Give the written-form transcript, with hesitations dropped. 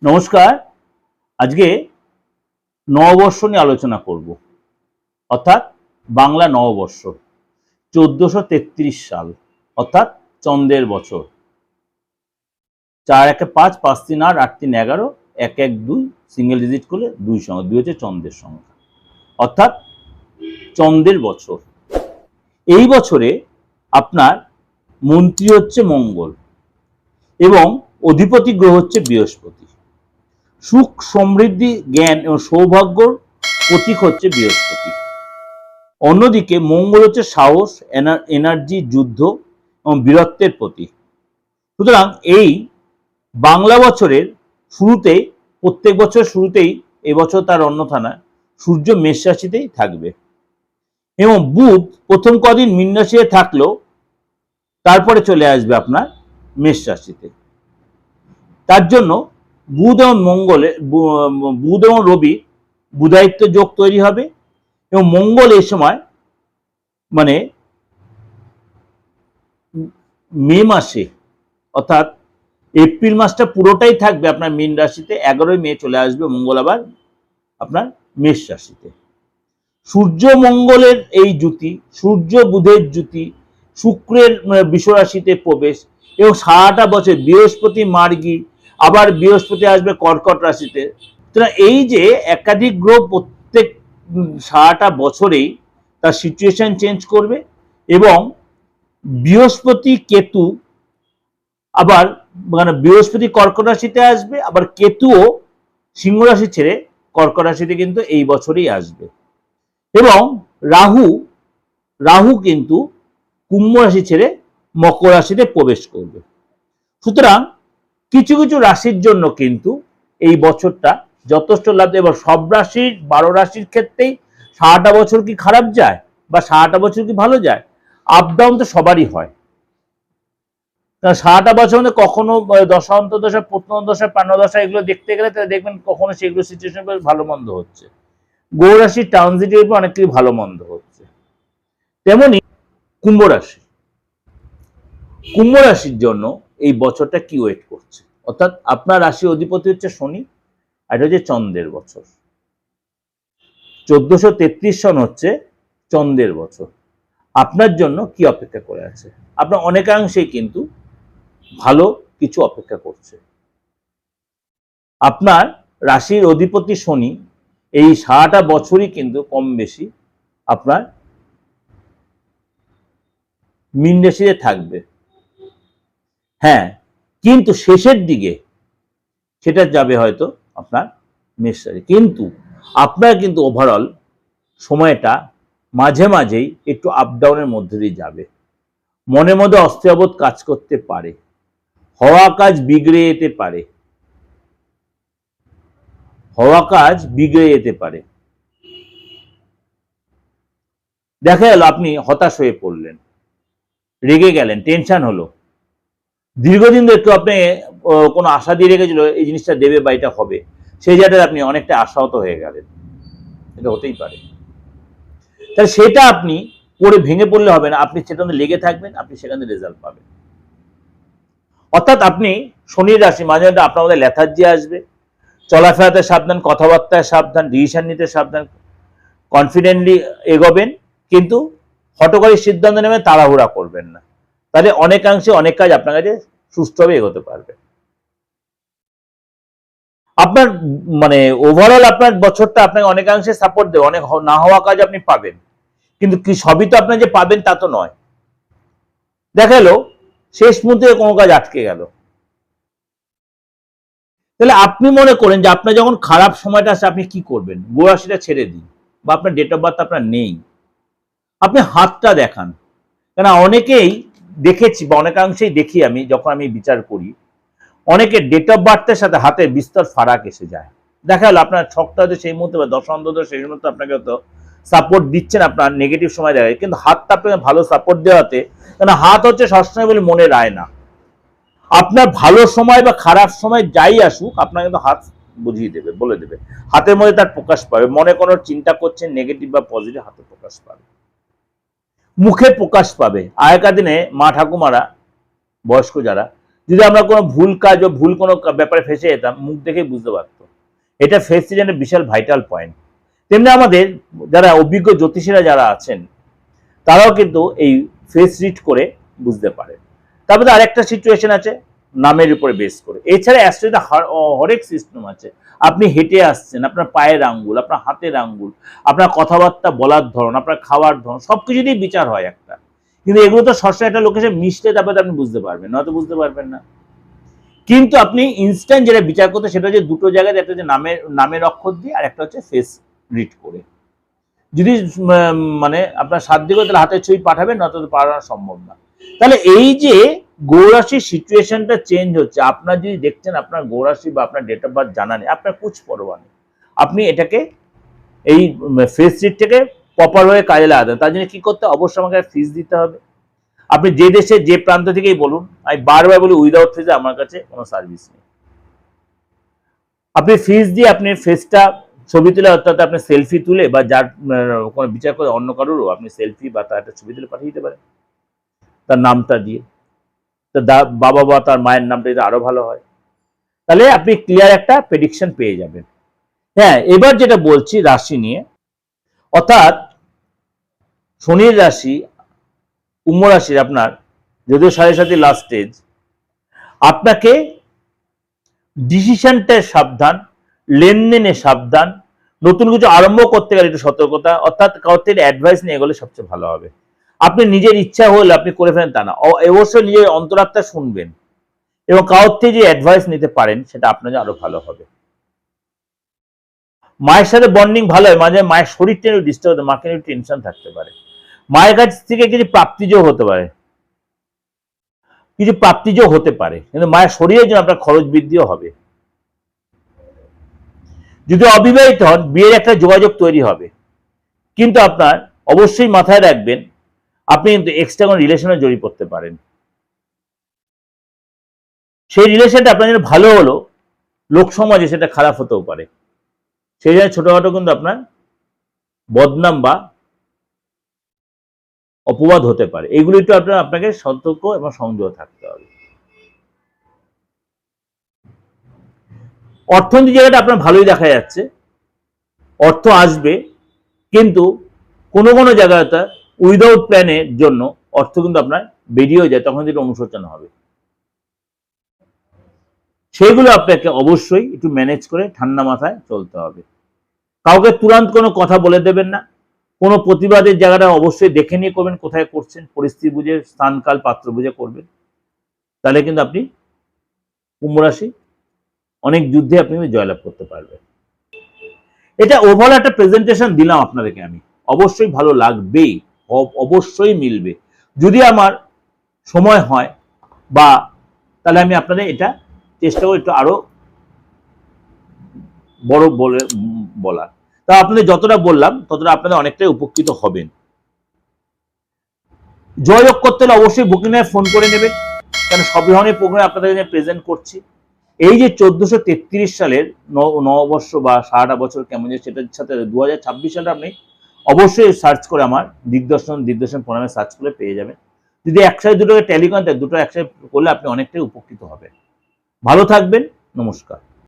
নমস্কার। আজকে নববর্ষ নিয়ে আলোচনা করব, অর্থাৎ বাংলা নববর্ষ 1433 সাল, অর্থাৎ চন্দ্রের বছর। 4 1 5 5 3 8 8 3 11 1 1 2 সিঙ্গেল ডিজিট করলে 2 সংখ্যা, 2 হচ্ছে চন্দ্রের সংখ্যা, অর্থাৎ চন্দ্রের বছর। এই বছরে আপনার মন্ত্রী হচ্ছে মঙ্গল এবং অধিপতি গ্রহ হচ্ছে বৃহস্পতি। সুখ, সমৃদ্ধি, জ্ঞান এবং সৌভাগ্যর প্রতীক হচ্ছে বৃহস্পতি। অন্যদিকে মঙ্গল হচ্ছে সাহস, এনার্জি, যুদ্ধ এবং বীরত্বের প্রতীক। সুতরাং এই বাংলা বছরের শুরুতেই, প্রত্যেক বছর শুরুতেই এবছর তার অন্যথা না, সূর্য মেষ রাশিতেই থাকবে এবং বুধ প্রথম কদিন মীন রাশিতে থাকলেও তারপরে চলে আসবে আপনার মেষ রাশিতে। তার জন্য বুধ এবং রবি বুধায়িত্ব যোগ তৈরি হবে এবং মঙ্গল এই সময় মানে মে মাসে, অর্থাৎ এপ্রিল মাসটা পুরোটাই থাকবে আপনার মীন রাশিতে। 11ই মে চলে আসবে মঙ্গল আবার আপনার মেষ রাশিতে। সূর্য মঙ্গলের এই জুতি, সূর্য বুধের জুতি, শুক্রের বৃষ রাশিতে প্রবেশ এবং সারাটা বছর বৃহস্পতি মার্গী, আবার বৃহস্পতি আসবে কর্কট রাশিতে। সুতরাং এই যে একাধিক গ্রহ প্রত্যেক সারাটা বছরেই তার সিচুয়েশন চেঞ্জ করবে এবং বৃহস্পতি কেতু আবার বৃহস্পতি কর্কট রাশিতে আসবে, আবার কেতুও সিংহ রাশি ছেড়ে কর্কট রাশিতে কিন্তু এই বছরই আসবে এবং রাহু কিন্তু কুম্ভ রাশি ছেড়ে মকর রাশিতে প্রবেশ করবে। সুতরাং কিছু কিছু রাশির জন্য কিন্তু এই বছরটা যথেষ্ট লাভ। এবার সব রাশির 12 রাশির ক্ষেত্রেই সারাটা বছর কি খারাপ যায় বা সারাটা বছর কি ভালো যায়? আপ ডাউন তো সবারই হয়। সারাটা বছর মধ্যে কখনো দশা অন্তর্দশা, প্রত্নদশা, প্রাণদশা এগুলো দেখতে গেলে তাহলে দেখবেন কখনো সেগুলো সিচুয়েশন ভালো মন্দ হচ্ছে, গ্রহ রাশির ট্রানজিটের উপর অনেক কিছু ভালো মন্দ হচ্ছে। তেমনি কুম্ভ রাশির জন্য এই বছরটা কি ওয়েট করছে, অর্থাৎ আপনার রাশি অধিপতি হচ্ছে শনি, আর এটা হচ্ছে চন্দ্রের বছর। 1433 সন হচ্ছে চন্দ্রের বছর। আপনার জন্য কি অপেক্ষা করে আছে? আপনার অনেকাংশেই কিন্তু ভালো কিছু অপেক্ষা করছে। আপনার রাশির অধিপতি শনি এই সারাটা বছরই কিন্তু কম বেশি আপনার মীন রাশিতে থাকবে। হ্যাঁ, কিন্তু শেষের দিকে সেটা যাবে হয়তো আপনার মেষ রাশি, কিন্তু আপনার কিন্তু ওভারঅল সময়টা মাঝে মাঝেই একটু আপ ডাউনের মধ্যে দিয়ে যাবে। মনের মধ্যে অস্থিরবোধ কাজ করতে পারে, হওয়া কাজ বিগড়ে যেতে পারে, দেখা গেল আপনি হতাশ হয়ে পড়লেন, রেগে গেলেন, টেনশন হলো, দীর্ঘদিন ধরে একটু আপনি কোনো আশা দিয়ে রেখেছিল এই জিনিসটা দেবে বা এটা হবে, সেই জায়গায় আপনি অনেকটা আশাহত হয়ে গেলেন। এটা হতেই পারে। তাহলে সেটা আপনি পড়ে ভেঙে পড়লে হবে না, আপনি সেটাতে লেগে থাকবেন, আপনি সেখানে রেজাল্ট পাবেন। অর্থাৎ আপনি শনির রাশি, মাঝে মাঝে আপনার মধ্যে লেথার্জি আসবে, চলাফেরাতে সাবধান, কথাবার্তায় সাবধান, ডিসিশন নিতে সাবধান, কনফিডেন্টলি এগোবেন, কিন্তু হঠকারী সিদ্ধান্ত নেবে তাড়াহুড়া করবেন না, তাহলে অনেকাংশে অনেক কাজ আপনার কাছে সুস্থভাবে এগোতে পারবে। আপনার ওভারঅল আপনার বছরটা আপনাকে অনেকাংশে সাপোর্ট দেবে, অনেক না হওয়া কাজ আপনি পাবেন, কিন্তু কি সবই তো আপনার যে পাবেন তা তো নয়। দেখা গেল শেষ মুহূর্তে কোনো কাজ আটকে গেল, তাহলে আপনি মনে করেন যে আপনার যখন খারাপ সময়টা আসে আপনি কি করবেন? গোড়াশিটা ছেড়ে দিন, বা আপনার ডেট অফ বার্থ আপনার নেই, আপনি হাতটা দেখান। কেন অনেকেই দেখেছি বা অনেকাংশেই দেখি আমি, যখন আমি বিচার করি, অনেকে ডেট অফ বার্থের সাথে হাতে বিস্তর ফারাক এসে যায়। দেখা গেল আপনার ছকটা হয়তো সেই মুহূর্তে বা দশা অন্তর্দশা সেই মুহূর্তে আপনাকে হয়তো সাপোর্ট দিচ্ছেন, আপনার নেগেটিভ সময় দেখা যায়, কিন্তু হাতটা আপনাকে ভালো সাপোর্ট দেওয়াতে, কেন হাত হচ্ছে সবসময় বলে মনে রায় না। আপনার ভালো সময় বা খারাপ সময় যাই আসুক, আপনার কিন্তু হাত বুঝিয়ে দেবে, বলে দেবে, হাতের মধ্যে তার প্রকাশ পাবে। মনে কোনো চিন্তা করছেন নেগেটিভ বা পজিটিভ, হাতে প্রকাশ পাবে, মুখে প্রকাশ পাবে। আগেকার দিনে মা ঠাকুমারা, বয়স্ক যারা, যদি আমরা কোনো ভুল কাজ বা ভুল কোনো ব্যাপারে ফেসে যেতাম, মুখ দেখেই বুঝতে পারতো। এটা ফেস রিডিংয়ের বিশাল ভাইটাল পয়েন্ট। তেমনি আমাদের যারা অভিজ্ঞ জ্যোতিষীরা যারা আছেন, তারাও কিন্তু এই ফেস রিড করে বুঝতে পারে। তারপরে আরেকটা সিচুয়েশন আছে নামের উপরে বেস করে। এছাড়া অ্যাস্ট্রোতে হরেক সিস্টেম আছে। আপনি হেঁটে আসছেন, আপনার পায়ের আঙ্গুল, আপনার হাতের আঙ্গুল, আপনার কথাবার্তা বলার ধরন, আপনার খাওয়ার ধরন, সবকিছু দিয়েই বিচার হয় একটা। কিন্তু এগুলো তো সবসময় একটা লোকের সাথে মিশলে তারপরে আপনি বুঝতে পারবেন, নয়তো বুঝতে পারবেন না। কিন্তু আপনি ইনস্ট্যান্ট যেটা বিচার করতে, সেটা হচ্ছে দুটো জায়গায়, একটা হচ্ছে নামের অক্ষর দিয়ে, আর একটা হচ্ছে ফেস রিড করে। যদি মানে আপনার সাধ্য করে তাহলে হাতের ছবি পাঠাবেন, নয়তো পাঠানো সম্ভব না। তাহলে এই যে গৌরাশির সিচুয়েশনটা চেঞ্জ হচ্ছে, আপনার যদি দেখছেন আপনার গৌরাশি বা আপনার ডেট অফ বার্থ জানা নেই, আপনার কুছ পরোয়া নেই, আপনি এটাকে এই ফেস রিডটাকে প্রপারভাবে কাজে লাগাতে, তার জন্য কি করতে, অবশ্যই আমাকে ফিস দিতে হবে। আপনি যে দেশে যে প্রান্ত থেকেই বলুন, আমি বারবার বলি উইদাউট ফিজে আমার কাছে কোনো সার্ভিস নেই। আপনি ফিস দিয়ে আপনি ফেসটা ছবি তুলে, অর্থাৎ আপনি সেলফি তুলে বা যার কোনো বিচার করে অন্য কারোরও আপনি সেলফি বা তার একটা ছবি তুলে পাঠিয়ে দিতে পারেন তার নামটা দিয়ে। তো বাবা বা তার মায়ের নামটা যদি আরো ভালো হয়, তাহলে আপনি ক্লিয়ার একটা প্রেডিকশন পেয়ে যাবেন। হ্যাঁ, এবার যেটা বলছি রাশি নিয়ে, অর্থাৎ শনির রাশি কুম্ভ রাশির আপনার, যদিও 7.5 লাস্ট স্টেজ, আপনাকে ডিসিশনটা সাবধান, লেনদেনে সাবধান, নতুন কিছু আরম্ভ করতে গেলে একটু সতর্কতা, অর্থাৎ কারোর থেকে অ্যাডভাইস নিয়ে এগোলে সবচেয়ে ভালো হবে। আপনি নিজের ইচ্ছা হলে আপনি করে ফেলেন তা না, অবশ্যই নিজের অন্তরাত্মা শুনবেন এবং কারোর থেকে যে অ্যাডভাইস নিতে পারেন সেটা আপনার জন্য আরো ভালো হবে। মায়ের সাথে বন্ডিং ভালো হয়, মাঝে মায়ের শরীরটা একটু ডিস্টার্ব হতে, মাকে একটু টেনশন থাকতে পারে, মায়ের কাছ থেকে কিছু প্রাপ্তিযোগ হতে পারে, কিন্তু মায়ের শরীরের জন্য আপনার খরচ বৃদ্ধিও হবে। যদি অবিবাহিত হন, বিয়ের একটা যোগাযোগ তৈরি হবে, কিন্তু আপনার অবশ্যই মাথায় রাখবেন আপনি কিন্তু এক্সট্রা কোনো রিলেশনে জড়িয়ে পড়তে পারেন। সেই রিলেশনটা আপনার জন্য ভালো হলো, লোক সমাজে সেটা খারাপ হতেও পারে। সেই জন্য ছোটখাটো কিন্তু আপনার বদনাম বা অপবাদ হতে পারে। এগুলো একটু আপনাকে সতর্ক এবং সংযত থাকতে হবে। অর্থনৈতিক জায়গাটা আপনার ভালোই দেখা যাচ্ছে, অর্থ আসবে, কিন্তু কোনো কোনো জায়গাটা উইদাউট প্ল্যানের জন্য অর্থ কিন্তু আপনার বেরিয়েও যায়, তখন যেটা অনুশোচনা হবে। সেগুলো আপনাকে অবশ্যই একটু ম্যানেজ করে ঠান্ডা মাথায় চলতে হবে। কাউকে তুরন্ত কোনো কথা বলে দেবেন না। কোনো প্রতিবাদের জায়গাটা অবশ্যই দেখে নিয়ে করবেন, কোথায় করছেন, পরিস্থিতি বুঝে, স্থান কাল পাত্র বুঝে করবেন। তাহলে কিন্তু আপনি কুম্ভ রাশি অনেক যুদ্ধে আপনি জয়লাভ করতে পারবেন। এটা ওভারঅল একটা প্রেজেন্টেশন দিলাম আপনাদেরকে আমি, অবশ্যই ভালো লাগবেই, অবশ্যই মিলবে। যদি আমার সময় হয় বা, তাহলে আমি আপনাদের এটা চেষ্টা করি একটু আরো বড় বলার। তা আপনাদের যতটা বললাম ততটা আপনাদের অনেকটাই উপকৃত হবেন। যোগাযোগ করতে হলে অবশ্যই বুকিংয়ে ফোন করে নেবেন, কারণ সব ধরনের প্রোগ্রাম আপনাদের কাছে প্রেজেন্ট করছি। এই যে 1433 সালের নববর্ষ বা সারাটা বছর কেমন যায়, সেটার সাথে 2026 সালটা আপনি অবশ্যই সার্চ করে আমার দিগদর্শন প্রণামে সার্চ করে পেয়ে যাবেন। যদি একসাথে দুটোকে ট্যালি করেন, দুটো একসাথে করলে আপনি অনেকটাই উপকৃত হবেন। ভালো থাকবেন, নমস্কার।